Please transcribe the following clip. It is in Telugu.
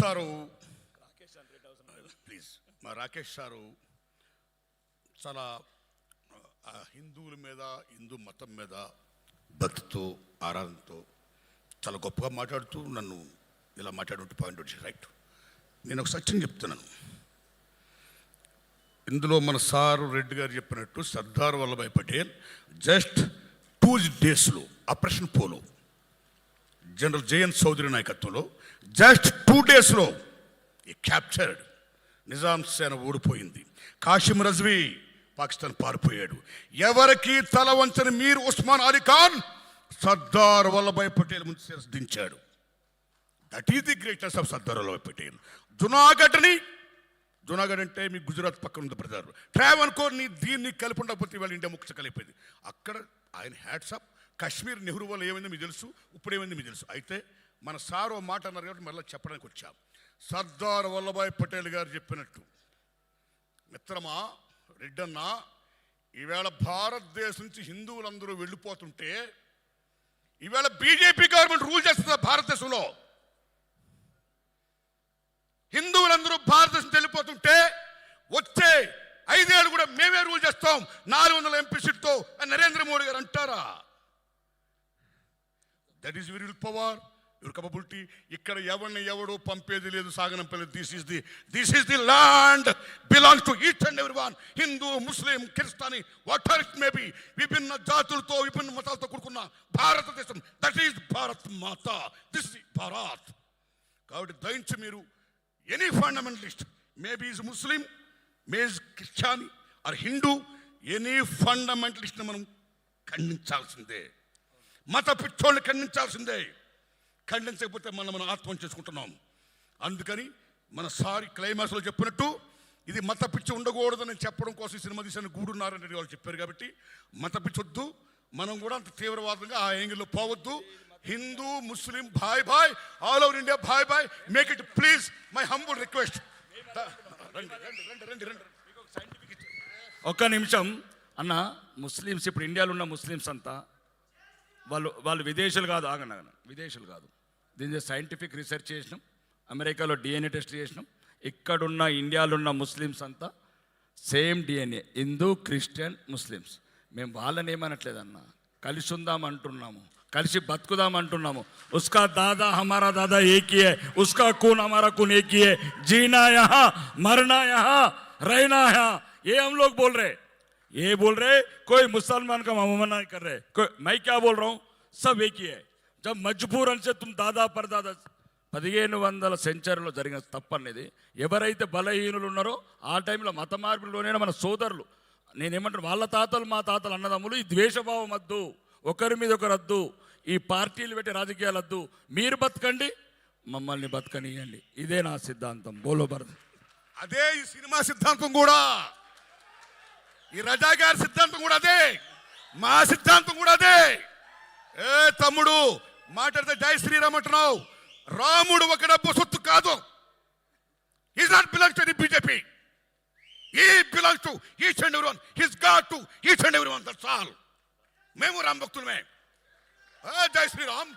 సారు ప్లీజ్ మా రాకేష్ సారు చాలా హిందువుల మీద హిందూ మతం మీద భక్తితో ఆరాధనతో చాలా గొప్పగా మాట్లాడుతూ నన్ను ఇలా మాట్లాడుతూ పాయింట్ వచ్చి రైట్. నేను ఒక సత్యం చెప్తున్నాను. ఇందులో మన సారు రెడ్డి గారు చెప్పినట్టు సర్దార్ వల్లభాయ్ పటేల్ జస్ట్ 2 డేస్లో operation Polo general J N Chaudhuri నాయకత్వంలో జస్ట్ 2 డేస్లో ఈ క్యాప్చర్డ్. నిజాం సేన ఓడిపోయింది. కాసిం రజ్వీ పాకిస్తాన్ పారిపోయాడు. ఎవరికి తల వంచని మీర్ ఉస్మాన్ అలీ ఖాన్ సర్దార్ వల్లభాయ్ పటేల్ ముందు దించాడు. That is the greatest of Sardar Vallabhbhai Patel. Junagadh అంటే మీ గుజరాత్ పక్కన ఉంది బ్రదర్. ట్రావెన్కోర్ని దీన్ని కలిపి ఉండకపోతే వాళ్ళ ఇండియా ముఖ్య కలిపేది. అక్కడ ఆయన హ్యాట్సాప్. కాశ్మీర్ నెహ్రూ వల్ల ఏమైంది మీకు తెలుసు, ఇప్పుడు ఏమైంది మీకు తెలుసు. అయితే మన సారో మాట అన్నారు కాబట్టి మళ్ళీ చెప్పడానికి వచ్చాం. సర్దార్ వల్లభాయ్ పటేల్ గారు చెప్పినట్టు, మిత్రమా రెడ్డన్న, ఈవేళ భారతదేశం నుంచి హిందువులందరూ వెళ్ళిపోతుంటే ఈవేళ బీజేపీ గవర్నమెంట్ రూల్ చేస్తుంది భారతదేశంలో. హిందువులందరూ భారతదేశం వెళ్ళిపోతుంటే వచ్చే 5 ఏళ్ళు కూడా మేమే రూల్ చేస్తాం 400 ఎంపీ సీట్తో నరేంద్ర మోడీ గారు అంటారా? That is will power, your capability. ఇక్కడ ఎవడు పంపేది లేదు, సాగనంపేది. This is the land belongs to each and every one. Hindu, Muslim, Christian, whatever it may be, విభిన్న జాతులతో విభిన్న మతాలతో కూడుకున్న భారతదేశం. That is Bharat Mata. This is Bharat. కాబట్టి దయించి మీరు any fundamentalist, maybe is Muslim, may is Christian or Hindu, ఎనీ ఫండమెంటలిస్ట్ని మనం ఖండించాల్సిందే. మత పిచ్చోళ్ళని ఖండించాల్సిందే. ఖండించకపోతే మనం ఆత్మహత్య చేసుకుంటున్నాం. అందుకని మన సారి క్లైమాక్స్లో చెప్పినట్టు ఇది మత పిచ్చి ఉండకూడదని చెప్పడం కోసం సినిమా తీసిన గూడున్నారని వాళ్ళు చెప్పారు. కాబట్టి మత పిచ్చి వద్దు, మనం కూడా అంత తీవ్రవాదంగా ఆ యాంగిల్లో పోవద్దు. హిందూ, ముస్లిం, భాయ్ భాయ్, ఆల్ ఓవర్ ఇండియా భాయ్ భాయ్, make it please my humble request. ఒక్క నిమిషం అన్న. ముస్లిమ్స్ ఇప్పుడు ఇండియాలో ఉన్న ముస్లిమ్స్ అంతా వాళ్ళు విదేశాలు కాదు, ఆగండి, విదేశాలు కాదు. దీని సైంటిఫిక్ రీసెర్చ్ చేసినాం, అమెరికాలో డిఎన్ఏ టెస్ట్ చేసినాం. ఇక్కడున్న ఇండియాలో ఉన్న ముస్లిమ్స్ అంతా same DNA, Hindu, Christian, Muslims. మేము వాళ్ళని ఏమనట్లేదన్న, కలిసి ఉందాం అంటున్నాము, కలిసి బతుకుదాం అంటున్నాము. ఉస్కా దాదా హమారా దాదా ఏక్ హీ హై, ఉస్కా खून हमारा खून एक ही है, जीना यहाँ मरना यहाँ रहना यहाँ. ये हम लोग बोल रहे, ये बोल रहे. कोई मुसलमान का मना नहीं कर रहे. कोई, मैं क्या बोल रहा हूँ, सब एक ही है. जब मजबूरन से तुम दादा परदादा 1500 సెంచరీలో జరిగిన తప్పనేది ఎవరైతే బలహీనులు ఉన్నారో ఆ టైంలో మత మార్పులోనే మన సోదరులు, నేనేమంటాను, వాళ్ళ తాతలు మా తాతలు అన్నదమ్ములు. ఈ ద్వేషభావం వద్దు, ఒకరి మీద ఒకరు వద్దు, ఈ పార్టీలు పెట్టి రాజకీయాలు వద్దు. మీరు బతకండి, మమ్మల్ని బతకనియండి. ఇదే నా సిద్ధాంతం. బోలో భరత్. అదే ఈ సినిమా సిద్ధాంతం కూడా, ఈ రజా గారి సిద్ధాంతం కూడా అదే, మా సిద్ధాంతం కూడా అదే. ఏ తమ్ముడు మాట్లాడితే జై శ్రీరామ్ అంటున్నావు. రాముడు ఒక డబ్బు సొత్తు కాదు. Is not belongs to the BJP. He belongs to each and every one. His God to each and every one. That's all. మేము రామ్ భక్తులమే. జై శ్రీరామ్.